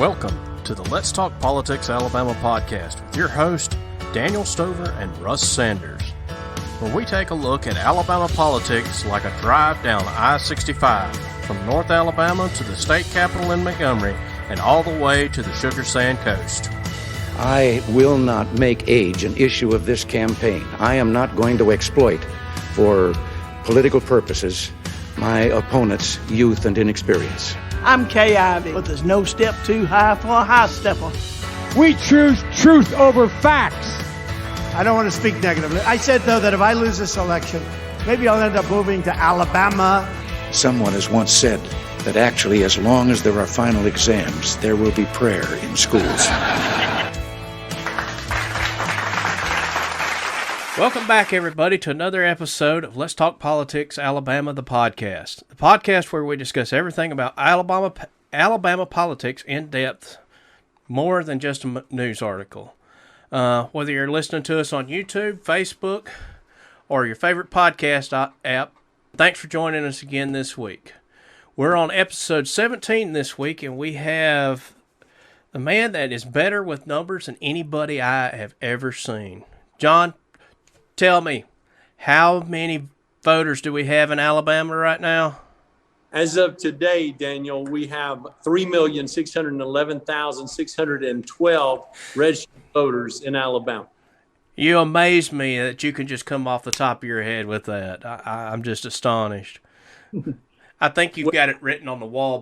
Welcome to the Let's Talk Politics Alabama podcast with your host, Daniel Stover and Russ Sanders, where we take a look at Alabama politics like a drive down I-65 from North Alabama to the state capital in Montgomery and all the way to the Sugar Sand Coast. I will not make age an issue of this campaign. I am not going to exploit, for political purposes, my opponent's youth and inexperience. I'm Kay Ivey, but there's no step too high for a high stepper. We choose truth over facts. I don't want to speak negatively. I said, though, that if I lose this election, maybe I'll end up moving to Alabama. Someone has once said that actually, as long as there are final exams, there will be prayer in schools. Welcome back, everybody, to another episode of Let's Talk Politics Alabama, the podcast. The podcast where we discuss everything about Alabama politics in depth, more than just a news article. Whether you're listening to us on YouTube, Facebook, or your favorite podcast app, thanks for joining us again this week. We're on episode 17 this week, and we have a man that is better with numbers than anybody I have ever seen. John, tell me, how many voters do we have in Alabama right now? As of today, Daniel, we have 3,611,612 registered voters in Alabama. You amaze me that you can just come off the top of your head with that. I'm just astonished. I think you've got it written on the wall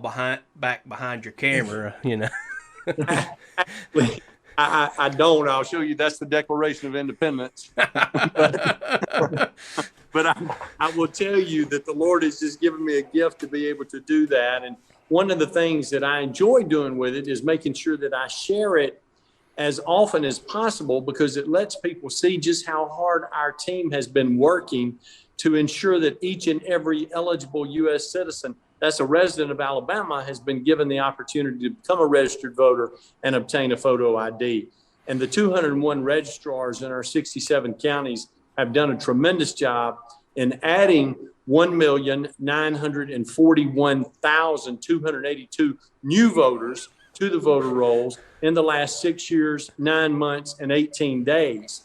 back behind your camera, you know. I don't. I'll show you. That's the Declaration of Independence. but I will tell you that the Lord has just given me a gift to be able to do that. And one of the things that I enjoy doing with it is making sure that I share it as often as possible, because it lets people see just how hard our team has been working to ensure that each and every eligible U.S. citizen that's a resident of Alabama has been given the opportunity to become a registered voter and obtain a photo ID. And the 201 registrars in our 67 counties have done a tremendous job in adding 1,941,282 new voters to the voter rolls in the last 6 years, 9 months, and 18 days,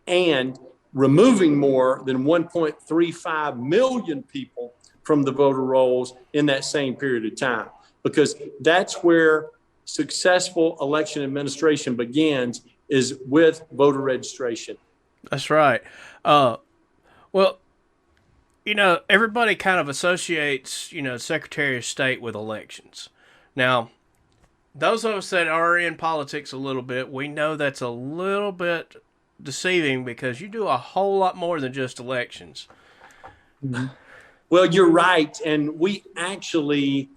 and removing more than 1.35 million people from the voter rolls in that same period of time, because that's where successful election administration begins, is with voter registration. That's right. Well, you know, everybody kind of associates, you know, Secretary of State with elections. Now, those of us that are in politics a little bit, we know that's a little bit deceiving, because you do a whole lot more than just elections. Mm-hmm. Well, you're right. And we actually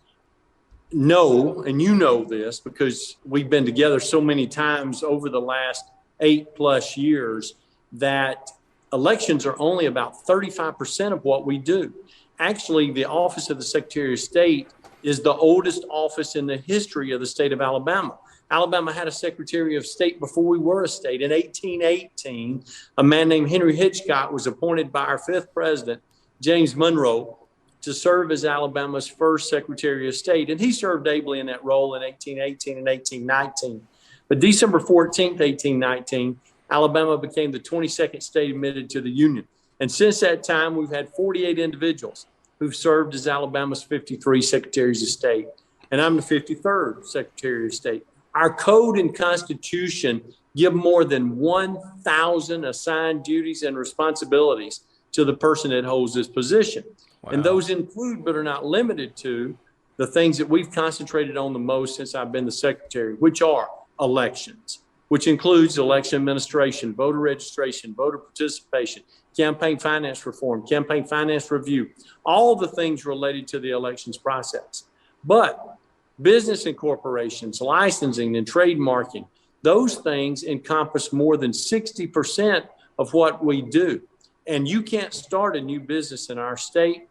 know, and you know this because we've been together so many times over the last 8+ years, that elections are only about 35% of what we do. Actually, the office of the Secretary of State is the oldest office in the history of the state of Alabama. Alabama had a Secretary of State before we were a state. In 1818, a man named Henry Hitchcock was appointed by our 5th president, James Monroe, to serve as Alabama's first Secretary of State. And he served ably in that role in 1818 and 1819. But December 14th, 1819, Alabama became the 22nd state admitted to the Union. And since that time, we've had 48 individuals who've served as Alabama's 53 Secretaries of State. And I'm the 53rd Secretary of State. Our code and Constitution give more than 1,000 assigned duties and responsibilities to the person that holds this position. Wow. And those include, but are not limited to, the things that we've concentrated on the most since I've been the secretary, which are elections, which includes election administration, voter registration, voter participation, campaign finance reform, campaign finance review, all the things related to the elections process. But business and corporations, licensing and trademarking, those things encompass more than 60% of what we do. And you can't start a new business in our state,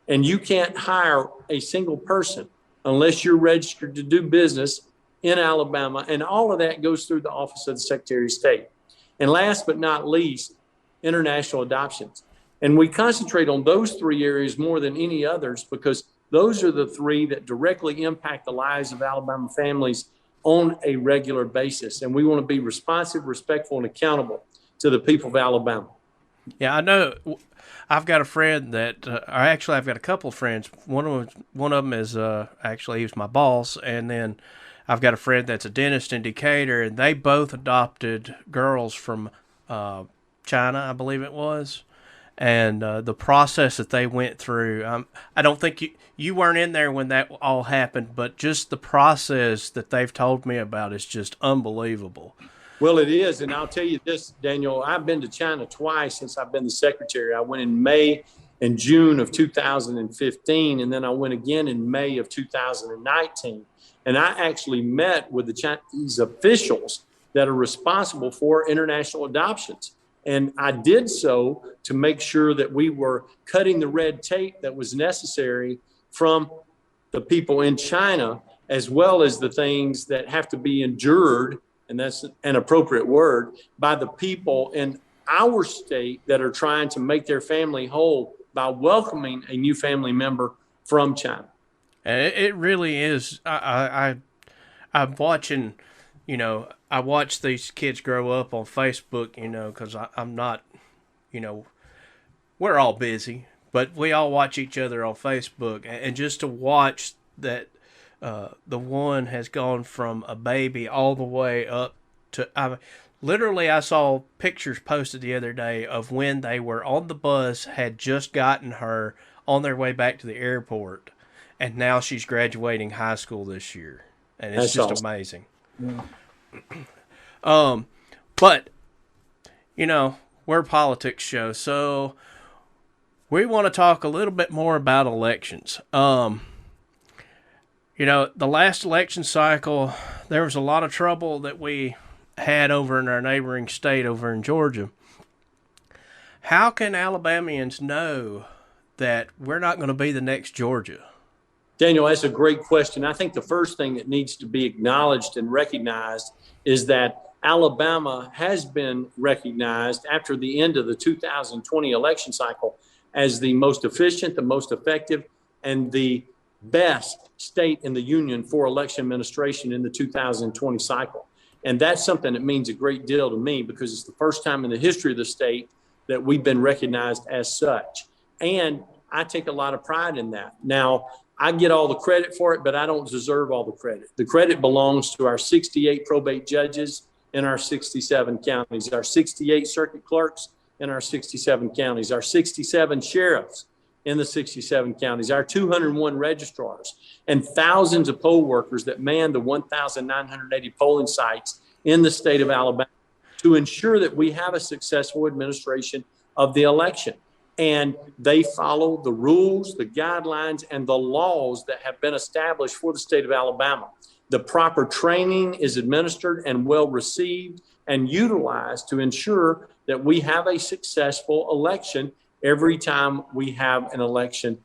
and you can't hire a single person unless you're registered to do business in Alabama. And all of that goes through the Office of the Secretary of State. And last but not least, international adoptions. And we concentrate on those 3 areas more than any others, because those are the 3 that directly impact the lives of Alabama families on a regular basis. And we want to be responsive, respectful, and accountable to the people of Alabama. Yeah, I know. I've got a friend that, I've got a couple of friends. One of them is actually, he was my boss, and then I've got a friend that's a dentist in Decatur, and they both adopted girls from China, I believe it was. And the process that they went through, I don't think you weren't in there when that all happened, but just the process that they've told me about is just unbelievable. Well, it is. And I'll tell you this, Daniel, I've been to China twice since I've been the secretary. I went in May and June of 2015, and then I went again in May of 2019. And I actually met with the Chinese officials that are responsible for international adoptions. And I did so to make sure that we were cutting the red tape that was necessary from the people in China, as well as the things that have to be endured, and that's an appropriate word, by the people in our state that are trying to make their family whole by welcoming a new family member from China. It really is. I'm watching, I watch these kids grow up on Facebook, because I'm not, we're all busy, but we all watch each other on Facebook. And just to watch that the one has gone from a baby all the way up to, literally I saw pictures posted the other day of when they were on the bus, had just gotten her on their way back to the airport, and now she's graduating high school this year. And it's just awesome. Amazing. Yeah. But we're a politics show, so we want to talk a little bit more about elections. The last election cycle, there was a lot of trouble that we had over in our neighboring state over in Georgia. How can Alabamians know that we're not going to be the next Georgia? Daniel, that's a great question. I think the first thing that needs to be acknowledged and recognized is that Alabama has been recognized after the end of the 2020 election cycle as the most efficient, the most effective, and the best state in the union for election administration in the 2020 cycle. And that's something that means a great deal to me, because it's the first time in the history of the state that we've been recognized as such. And I take a lot of pride in that. Now, I get all the credit for it, but I don't deserve all the credit. The credit belongs to our 68 probate judges in our 67 counties, our 68 circuit clerks in our 67 counties, our 67 sheriffs in the 67 counties, our 201 registrars, and thousands of poll workers that man the 1,980 polling sites in the state of Alabama to ensure that we have a successful administration of the election. And they follow the rules, the guidelines, and the laws that have been established for the state of Alabama. The proper training is administered and well received and utilized to ensure that we have a successful election every time we have an election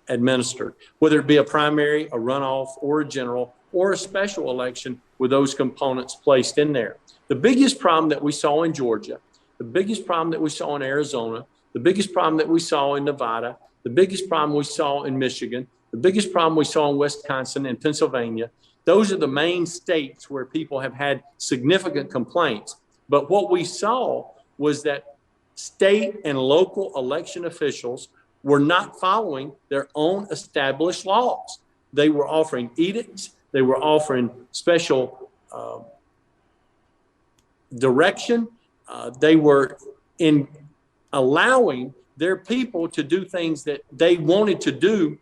administered, whether it be a primary, a runoff, or a general, or a special election with those components placed in there. The biggest problem that we saw in Georgia, the biggest problem that we saw in Arizona, the biggest problem that we saw in Nevada, the biggest problem we saw in Michigan, the biggest problem we saw in Wisconsin and Pennsylvania, those are the main states where people have had significant complaints. But what we saw was that state and local election officials were not following their own established laws. They were offering edicts. They were offering special direction. They were allowing their people to do things that they wanted to do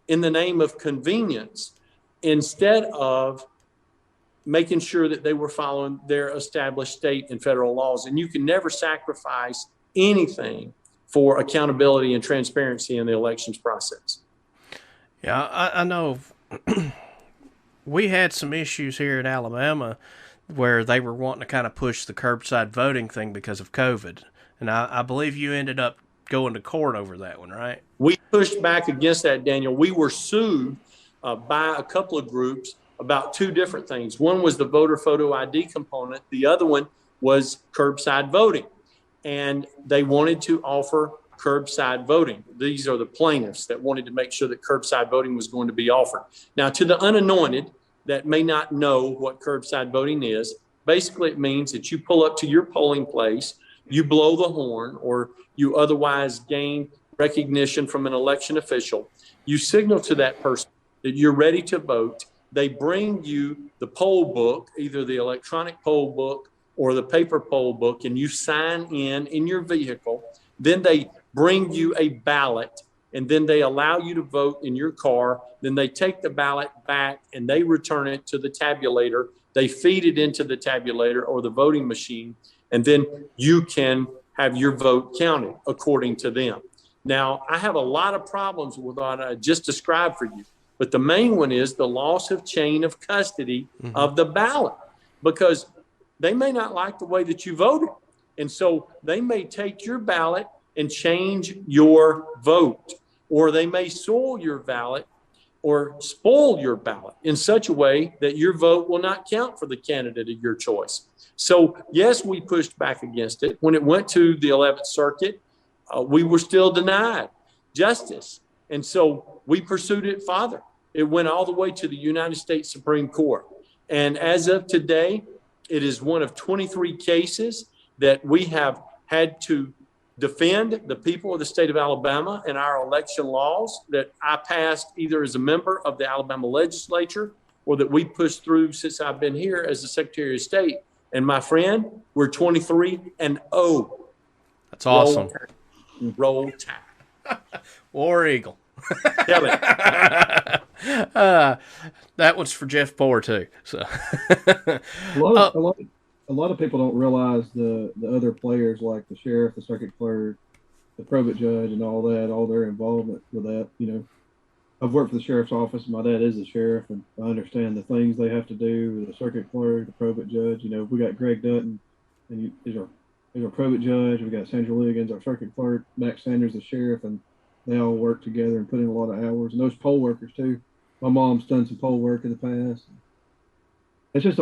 in the name of convenience, instead of making sure that they were following their established state and federal laws. And you can never sacrifice anything for accountability and transparency in the elections process. Yeah, I know we had some issues here in Alabama where they were wanting to kind of push the curbside voting thing because of COVID. And I believe you ended up going to court over that one, right? We pushed back against that, Daniel. We were sued by a couple of groups about two different things. One was the voter photo ID component. The other one was curbside voting. And they wanted to offer curbside voting. These are the plaintiffs that wanted to make sure that curbside voting was going to be offered. Now, to the unanointed, that may not know what curbside voting is, basically it means that you pull up to your polling place, you blow the horn, or you otherwise gain recognition from an election official. You signal to that person that you're ready to vote. They bring you the poll book, either the electronic poll book or the paper poll book, and you sign in your vehicle. Then they bring you a ballot, and then they allow you to vote in your car. Then they take the ballot back and they return it to the tabulator. They feed it into the tabulator or the voting machine, and then you can have your vote counted according to them. Now, I have a lot of problems with what I just described for you, but the main one is the loss of chain of custody of the ballot, because they may not like the way that you voted. And so they may take your ballot and change your vote, or they may soil your ballot or spoil your ballot in such a way that your vote will not count for the candidate of your choice. So yes, we pushed back against it. When it went to the 11th Circuit, we were still denied justice. And so we pursued it farther. It went all the way to the United States Supreme Court. And as of today, it is one of 23 cases that we have had to defend the people of the state of Alabama and our election laws that I passed either as a member of the Alabama legislature or that we pushed through since I've been here as the Secretary of State. And my friend, we're 23-0. That's awesome. Roll Tide. War Eagle. Tell it. That one's for Jeff Poor too. So a lot of people don't realize the other players like the sheriff, the circuit clerk, the probate judge, and all that, all their involvement with that. You know, I've worked for the sheriff's office. My dad is the sheriff, and I understand the things they have to do with the circuit clerk, the probate judge. You know, we got Greg Dutton, and he's our probate judge. We got Sandra Liggins, our circuit clerk, Max Sanders, the sheriff, and they all work together and put in a lot of hours. And those poll workers too. My mom's done some poll work in the past. It's just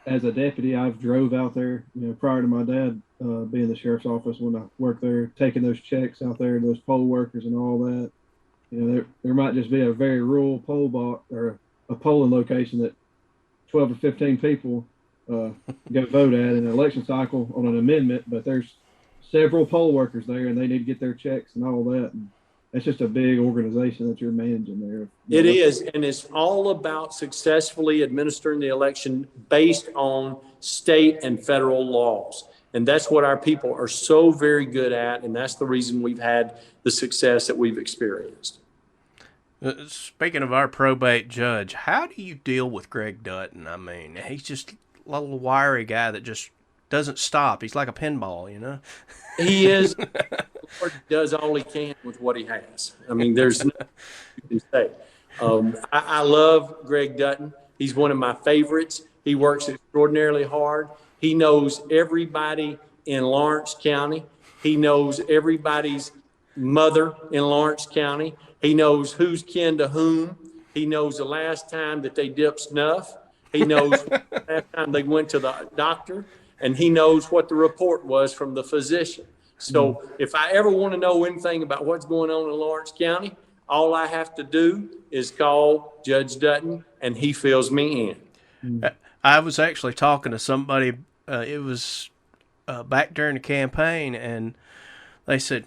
as a deputy, I've drove out there, prior to my dad being the sheriff's office when I worked there, taking those checks out there, those poll workers and all that. There might just be a very rural poll box or a polling location that 12 or 15 people go vote at in an election cycle on an amendment, but there's several poll workers there and they need to get their checks and all that. And it's just a big organization that you're managing there. It is, and it's all about successfully administering the election based on state and federal laws. And that's what our people are so very good at, and that's the reason we've had the success that we've experienced. Speaking of our probate judge, how do you deal with Greg Dutton? I mean, he's just a little wiry guy that just doesn't stop. He's like a pinball, He is. Lord does all he can with what he has. I mean, there's nothing you can say. I love Greg Dutton. He's one of my favorites. He works extraordinarily hard. He knows everybody in Lawrence County. He knows everybody's mother in Lawrence County. He knows who's kin to whom. He knows the last time that they dipped snuff. He knows the last time they went to the doctor. And he knows what the report was from the physician. So if I ever want to know anything about what's going on in Lawrence County, all I have to do is call Judge Dutton, and he fills me in. I was actually talking to somebody, it was back during the campaign, and they said,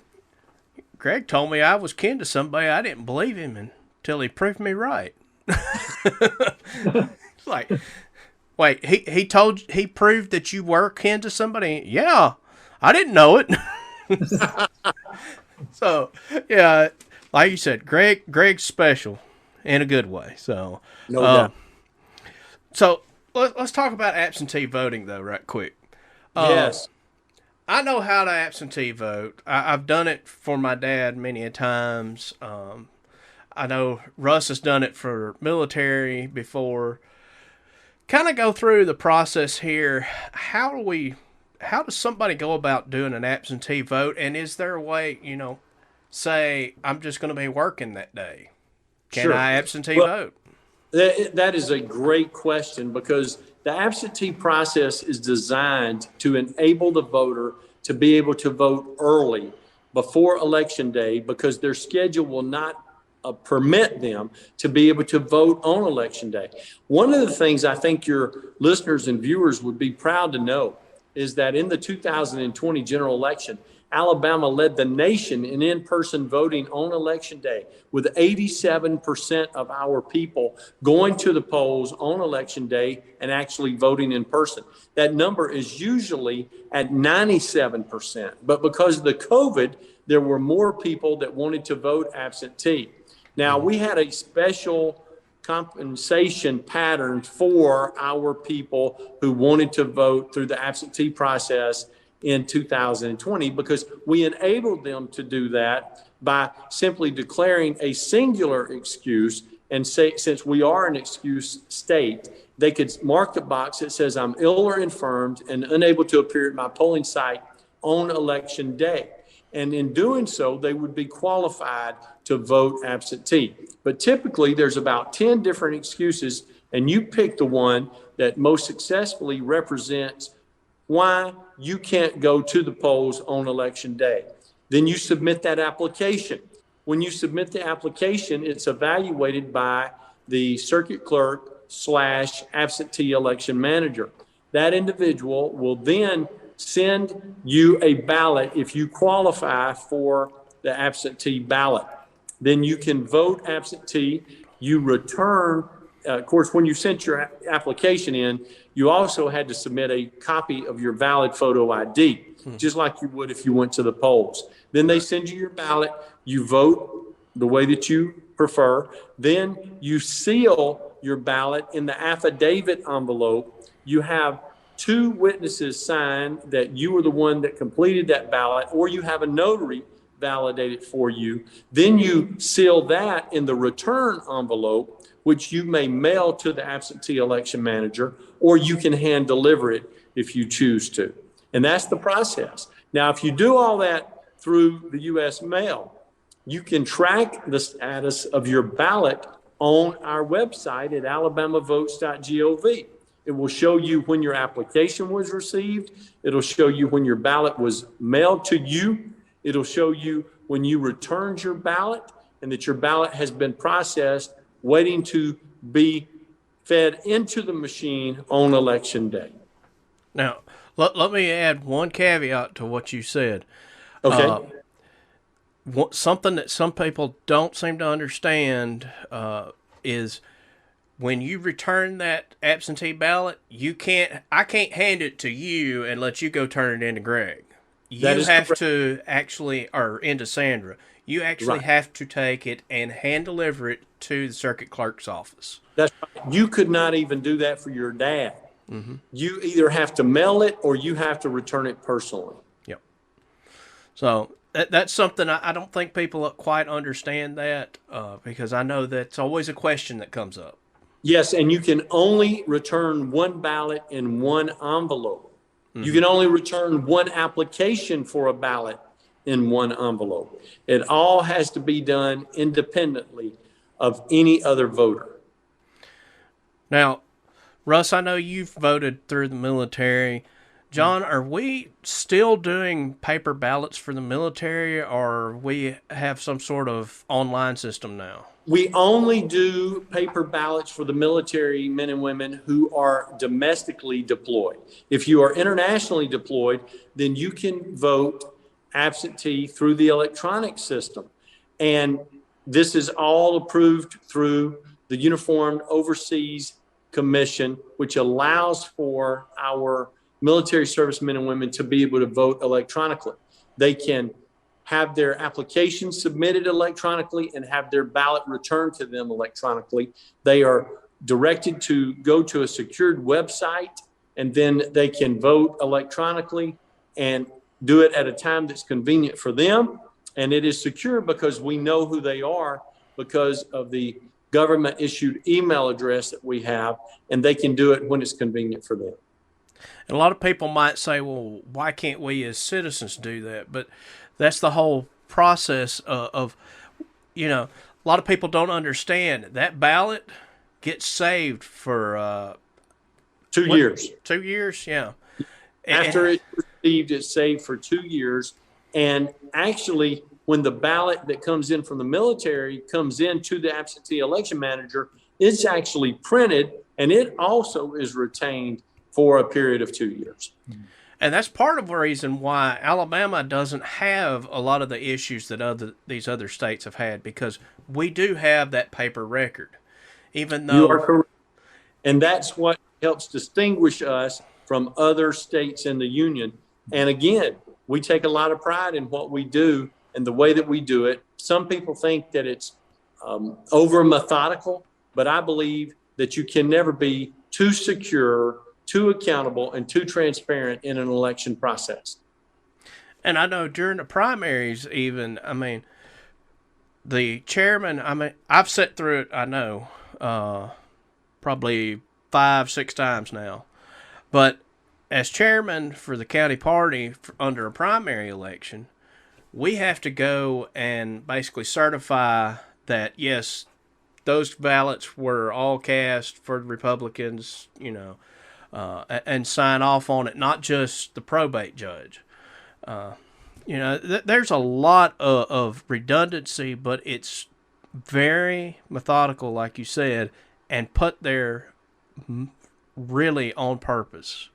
Greg told me I was kin to somebody. I didn't believe him until he proved me right. It's like, wait, he proved that you were kin to somebody? Yeah, I didn't know it. So, yeah, like you said, Greg's special in a good way. So, no doubt. So let's talk about absentee voting, though, right quick. Yes. I know how to absentee vote. I've done it for my dad many a times. I know Russ has done it for military before. Kind of go through the process here. How does somebody go about doing an absentee vote? And is there a way, say I'm just going to be working that day? Can I absentee vote? That is a great question, because the absentee process is designed to enable the voter to be able to vote early before Election Day, because their schedule will not permit them to be able to vote on election day. One of the things I think your listeners and viewers would be proud to know is that in the 2020 general election, Alabama led the nation in in-person voting on election day, with 87% of our people going to the polls on election day and actually voting in person. That number is usually at 97%, but because of the COVID, there were more people that wanted to vote absentee. Now, we had a special compensation pattern for our people who wanted to vote through the absentee process in 2020, because we enabled them to do that by simply declaring a singular excuse and say, since we are an excuse state, they could mark the box that says I'm ill or infirmed and unable to appear at my polling site on election day. And in doing so, they would be qualified to vote absentee. But typically there's about 10 different excuses, and you pick the one that most successfully represents why you can't go to the polls on election day. Then you submit that application. When you submit the application, it's evaluated by the circuit clerk / absentee election manager. That individual will then send you a ballot if you qualify for the absentee ballot. Then you can vote absentee. You return, of course, when you sent your application in, you also had to submit a copy of your valid photo ID, just like you would if you went to the polls. Then they send you your ballot. You vote the way that you prefer. Then you seal your ballot in the affidavit envelope. You have 2 witnesses sign that you were the one that completed that ballot, or you have a notary validate it for you. Then you seal that in the return envelope, which you may mail to the absentee election manager, or you can hand deliver it if you choose to. And that's the process. Now, if you do all that through the U.S. mail, you can track the status of your ballot on our website at alabamavotes.gov. It will show you when your application was received. It'll show you when your ballot was mailed to you. It'll show you when you returned your ballot and that your ballot has been processed, waiting to be fed into the machine on election day. Now, let me add one caveat to what you said. Okay. Something that some people don't seem to understand is when you return that absentee ballot, I can't hand it to you and let you go turn it into Greg. You have to actually, or into Sandra, you actually have to take it and hand deliver it to the circuit clerk's office. That's right. You could not even do that for your dad. Mm-hmm. You either have to mail it or you have to return it personally. Yep. So that's something I don't think people quite understand that because I know that's always a question that comes up. Yes, and you can only return one ballot in one envelope. Mm-hmm. You can only return one application for a ballot in one envelope. It all has to be done independently of any other voter. Now, Russ, I know you've voted through the military. John, are we still doing paper ballots for the military, or we have some sort of online system now? We only do paper ballots for the military men and women who are domestically deployed. If you are internationally deployed, then you can vote absentee through the electronic system. And this is all approved through the Uniformed Overseas Commission, which allows for our military servicemen and women to be able to vote electronically. They can have their application submitted electronically and have their ballot returned to them electronically. They are directed to go to a secured website, and then they can vote electronically and do it at a time that's convenient for them. And it is secure because we know who they are because of the government issued email address that we have, and they can do it when it's convenient for them. And a lot of people might say, well, why can't we as citizens do that? But that's the whole process of, a lot of people don't understand that ballot gets saved for 2 years. 2 years, yeah. After it's received, it's saved for 2 years. And actually, when the ballot that comes in from the military comes into the absentee election manager, it's actually printed and it also is retained for a period of 2 years. And that's part of the reason why Alabama doesn't have a lot of the issues that these other states have had, because we do have that paper record. Even though you are correct. And that's what helps distinguish us from other states in the union. And again, we take a lot of pride in what we do and the way that we do it. Some people think that it's over methodical, but I believe that you can never be too secure, too accountable, and too transparent in an election process. And I know during the primaries, even, I mean, the chairman, I mean, I've sat through it, I know, probably 5-6 times now. But as chairman for the county party under a primary election, we have to go and basically certify that, yes, those ballots were all cast for the Republicans, you know, and sign off on it, not just the probate judge. You know, there's a lot of redundancy, but it's very methodical, like you said, and put there really on purpose.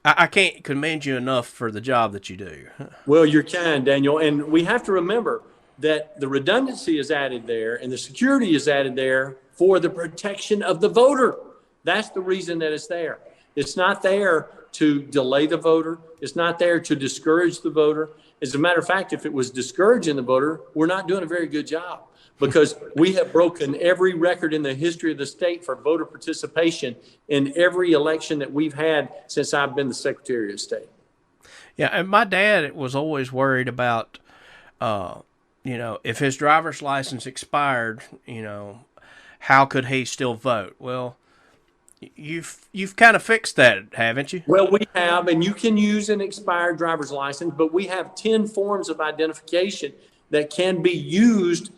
I can't commend you enough for the job that you do. Well, you're kind, Daniel. And we have to remember that the redundancy is added there and the security is added there for the protection of the voter. That's the reason that it's there. It's not there to delay the voter. It's not there to discourage the voter. As a matter of fact, if it was discouraging the voter, we're not doing a very good job, because we have broken every record in the history of the state for voter participation in every election that we've had since I've been the Secretary of State. Yeah, and my dad was always worried about, you know, if his driver's license expired, you know, how could he still vote? Well, you've kind of fixed that, haven't you? Well, we have, and you can use an expired driver's license, but we have 10 forms of identification that can be used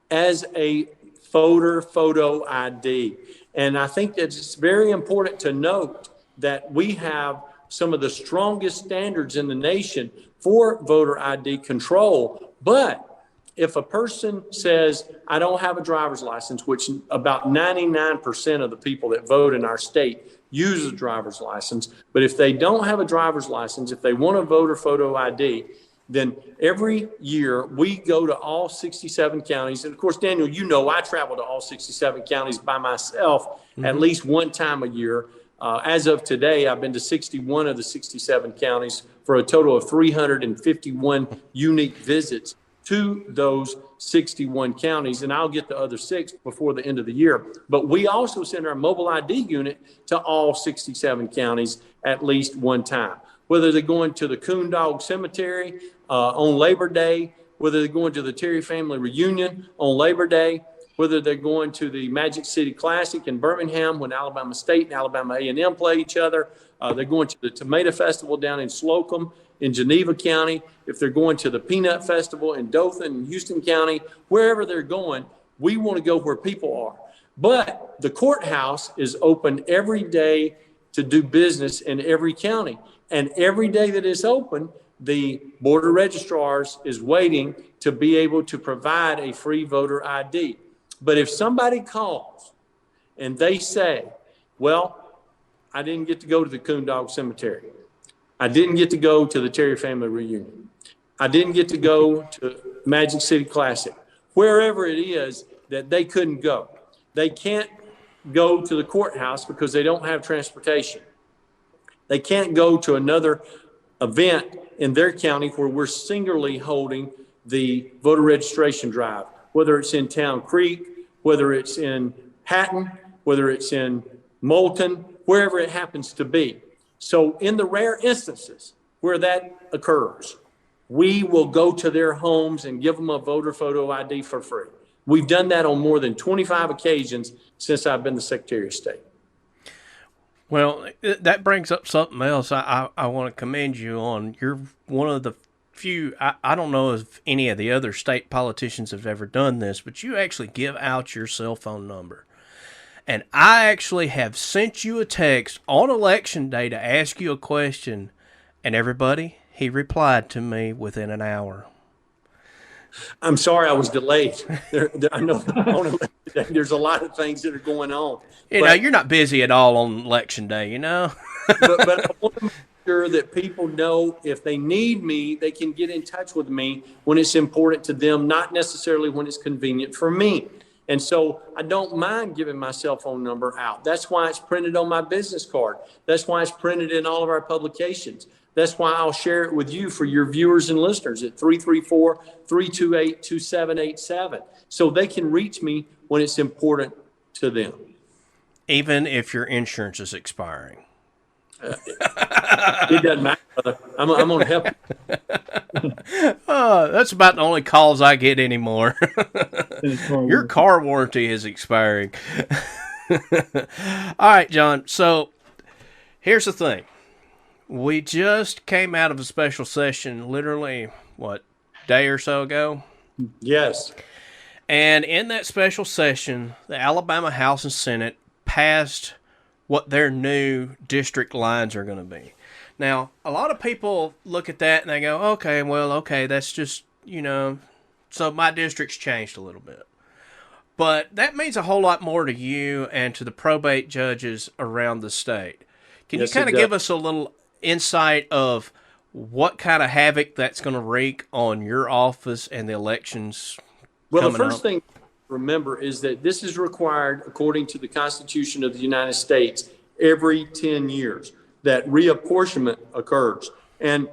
as a voter photo ID. And I think that it's very important to note that we have some of the strongest standards in the nation for voter ID control. But if a person says, I don't have a driver's license, which about 99% of the people that vote in our state use a driver's license, but if they don't have a driver's license, if they want a voter photo ID, then every year we go to all 67 counties. And of course, Daniel, you know, I travel to all 67 counties by myself at least one time a year. As of today, I've been to 61 of the 67 counties for a total of 351 unique visits to those 61 counties, and I'll get the other 6 before the end of the year. But we also send our mobile ID unit to all 67 counties at least one time, whether they're going to the Coondog Cemetery on Labor Day, whether they're going to the Terry Family Reunion on Labor Day, whether they're going to the Magic City Classic in Birmingham when Alabama State and Alabama A&M play each other. They're going to the Tomato Festival down in Slocum in Geneva County. If they're going to the Peanut Festival in Dothan in Houston County, wherever they're going, we want to go where people are. But the courthouse is open every day to do business in every county. And every day that it's open, the Board of Registrars is waiting to be able to provide a free voter ID. But if somebody calls and they say, well, I didn't get to go to the Coondog Cemetery. I didn't get to go to the Terry Family Reunion. I didn't get to go to Magic City Classic. Wherever it is that they couldn't go, they can't go to the courthouse because they don't have transportation. They can't go to another event in their county where we're singularly holding the voter registration drive, whether it's in Town Creek, whether it's in Hatton, whether it's in Moulton, wherever it happens to be. So in the rare instances where that occurs, we will go to their homes and give them a voter photo ID for free. We've done that on more than 25 occasions since I've been the Secretary of State. Well, that brings up something else I want to commend you on. You're one of the few, I don't know if any of the other state politicians have ever done this, but you actually give out your cell phone number. And I actually have sent you a text on election day to ask you a question, and everybody He replied to me within an hour. I'm sorry I was delayed. I know there's a lot of things that are going on. You're not busy at all on election day, but I want to make sure that people know if they need me, they can get in touch with me when it's important to them, not necessarily when it's convenient for me. And so I don't mind giving my cell phone number out. That's why it's printed on my business card. That's why it's printed in all of our publications. That's why I'll share it with you for your viewers and listeners at 334-328-2787. So they can reach me when it's important to them. Even if your insurance is expiring. It doesn't matter, brother. I'm going to help you. That's about the only calls I get anymore. Your car warranty is expiring. All right, John. So here's the thing. We just came out of a special session literally, day or so ago? Yes. And in that special session, the Alabama House and Senate passed what their new district lines are going to be. Now, a lot of people look at that and they go, okay, that's just, so my district's changed a little bit. But that means a whole lot more to you and to the probate judges around the state. Can you kind of give us a little insight of what kind of havoc that's going to wreak on your office and the elections? Well, the first thing to remember is that this is required according to the Constitution of the United States every 10 years that reapportionment occurs. And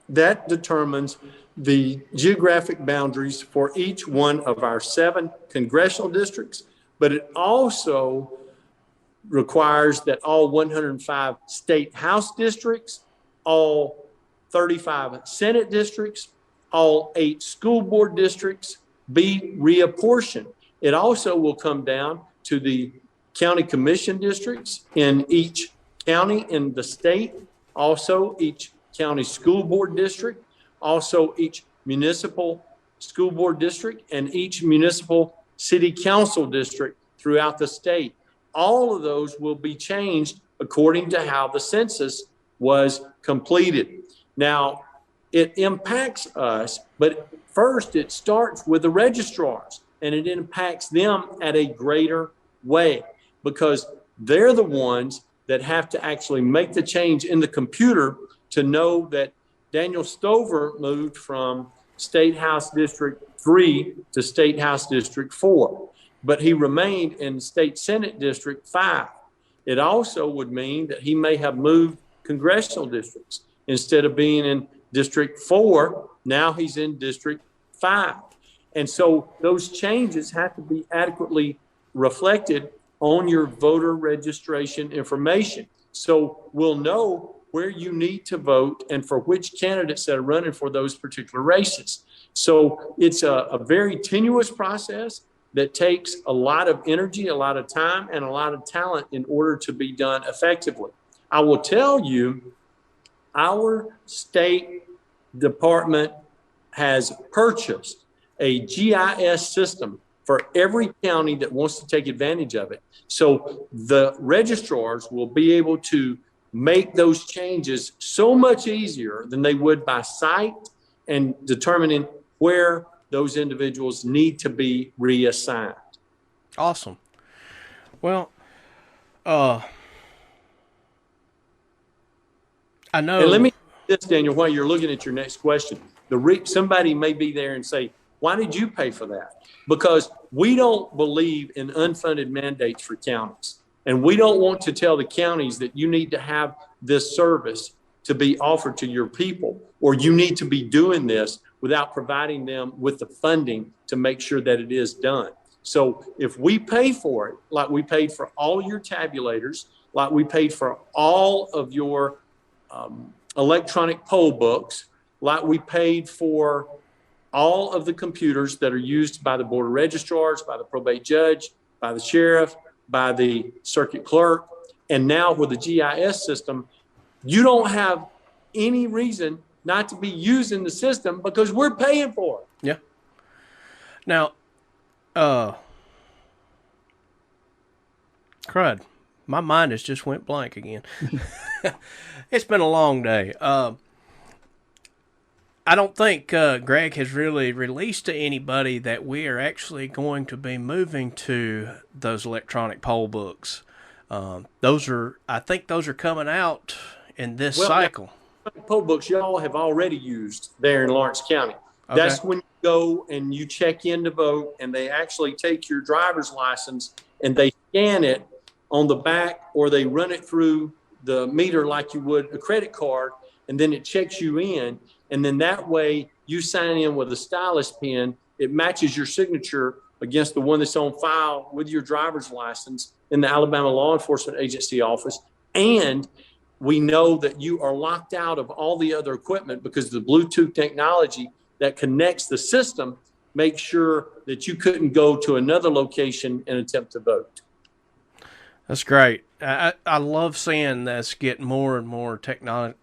that determines the geographic boundaries for each one of our 7 congressional districts, but it also requires that all 105 state house districts, all 35 Senate districts, all 8 school board districts be reapportioned. It also will come down to the county commission districts in each county in the state, also each county school board district, also each municipal school board district, and each municipal city council district throughout the state. All of those will be changed according to how the census was completed. Now, it impacts us, but first it starts with the registrars, and it impacts them at a greater way because they're the ones that have to actually make the change in the computer to know that Daniel Stover moved from State House District 3 to State House District 4, but he remained in State Senate District 5. It also would mean that he may have moved congressional districts. Instead of being in District 4, now he's in District 5. And so those changes have to be adequately reflected on your voter registration information. So we'll know where you need to vote and for which candidates that are running for those particular races. So it's a very tenuous process that takes a lot of energy, a lot of time, and a lot of talent in order to be done effectively. I will tell you, our state department has purchased a GIS system for every county that wants to take advantage of it. So the registrars will be able to make those changes so much easier than they would by sight and determining where those individuals need to be reassigned. Awesome. Well, I know. And let me say this, Daniel, while you're looking at your next question. Somebody may be there and say, why did you pay for that? Because we don't believe in unfunded mandates for counties. And we don't want to tell the counties that you need to have this service to be offered to your people, or you need to be doing this without providing them with the funding to make sure that it is done. So if we pay for it, like we paid for all your tabulators, like we paid for all of your electronic poll books, like we paid for all of the computers that are used by the board of registrars, by the probate judge, by the sheriff, by the circuit clerk, and now with the GIS system, you don't have any reason not to be using the system because we're paying for it. Yeah. Now, crud, my mind has just went blank again. It's been a long day. I don't think Greg has really released to anybody that we are actually going to be moving to those electronic poll books. I think those are coming out in this cycle. Poll books y'all have already used there in Lawrence County. Okay. That's when you go and you check in to vote, and they actually take your driver's license and they scan it on the back, or they run it through the meter like you would a credit card, and then it checks you in. And then that way you sign in with a stylus pen. It matches your signature against the one that's on file with your driver's license in the Alabama Law Enforcement Agency office. And we know that you are locked out of all the other equipment because the Bluetooth technology that connects the system makes sure that you couldn't go to another location and attempt to vote. That's great. I love seeing this get more and more technology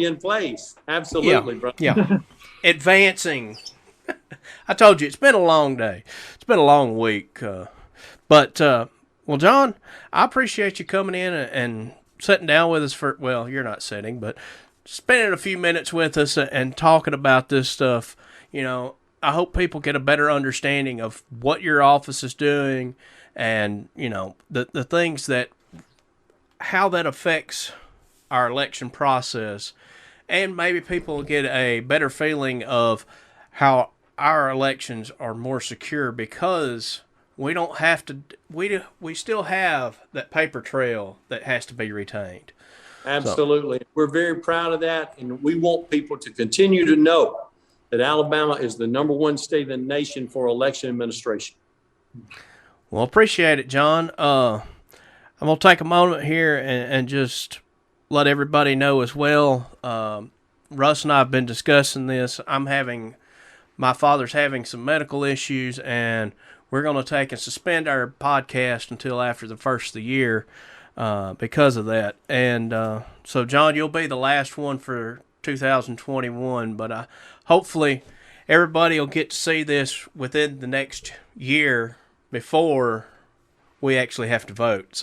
in place. Absolutely, bro. Yeah. Advancing. I told you, it's been a long day. It's been a long week. Well, John, I appreciate you coming in and sitting down with us you're not sitting, but spending a few minutes with us and talking about this stuff. You know, I hope people get a better understanding of what your office is doing and, you know, the things how that affects our election process, and maybe people get a better feeling of how our elections are more secure because we don't have to, we still have that paper trail that has to be retained. Absolutely. We're very proud of that, and we want people to continue to know that Alabama is the #1 state in the nation for election administration. Well, appreciate it, John. I'm going to take a moment here and just let everybody know as well. Russ and I have been discussing this. My father's having some medical issues, and we're going to take and suspend our podcast until after the first of the year because of that. And so, John, you'll be the last one for 2021, but hopefully everybody will get to see this within the next year before we actually have to vote.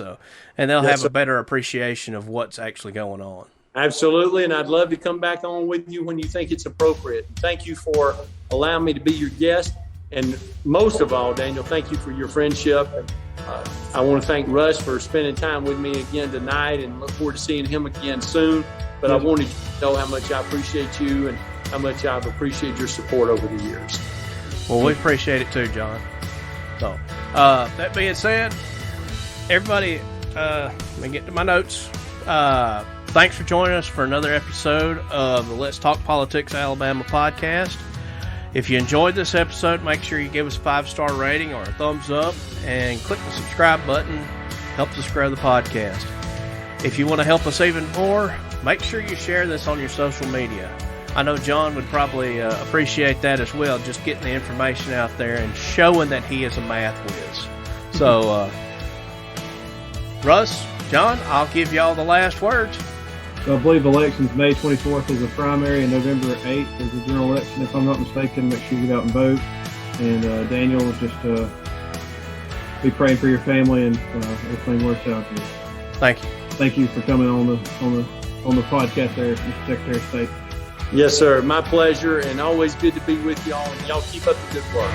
And they'll have a better appreciation of what's actually going on. Absolutely, and I'd love to come back on with you when you think it's appropriate. Thank you for allowing me to be your guest, and most of all, Daniel, thank you for your friendship. I want to thank Russ for spending time with me again tonight, and look forward to seeing him again soon. But I wanted you to know how much I appreciate you and how much I've appreciated your support over the years. Well, we appreciate it too, John. So, that being said, everybody, let me get to my notes. Thanks for joining us for another episode of the Let's Talk Politics Alabama podcast. If you enjoyed this episode, make sure you give us a 5-star rating or a thumbs up and click the subscribe button. Helps us grow the podcast. If you want to help us even more, make sure you share this on your social media. I know John would probably appreciate that as well, just getting the information out there and showing that he is a math whiz. So, Russ, John, I'll give y'all the last words. So I believe elections May 24th is a primary and November 8th is the general election. If I'm not mistaken, make sure you get out and vote. And Daniel, just be praying for your family and everything works out for you. Thank you. Thank you for coming on the podcast there, Mr. Secretary of State. Yes, sir. My pleasure, and always good to be with y'all. And y'all keep up the good work.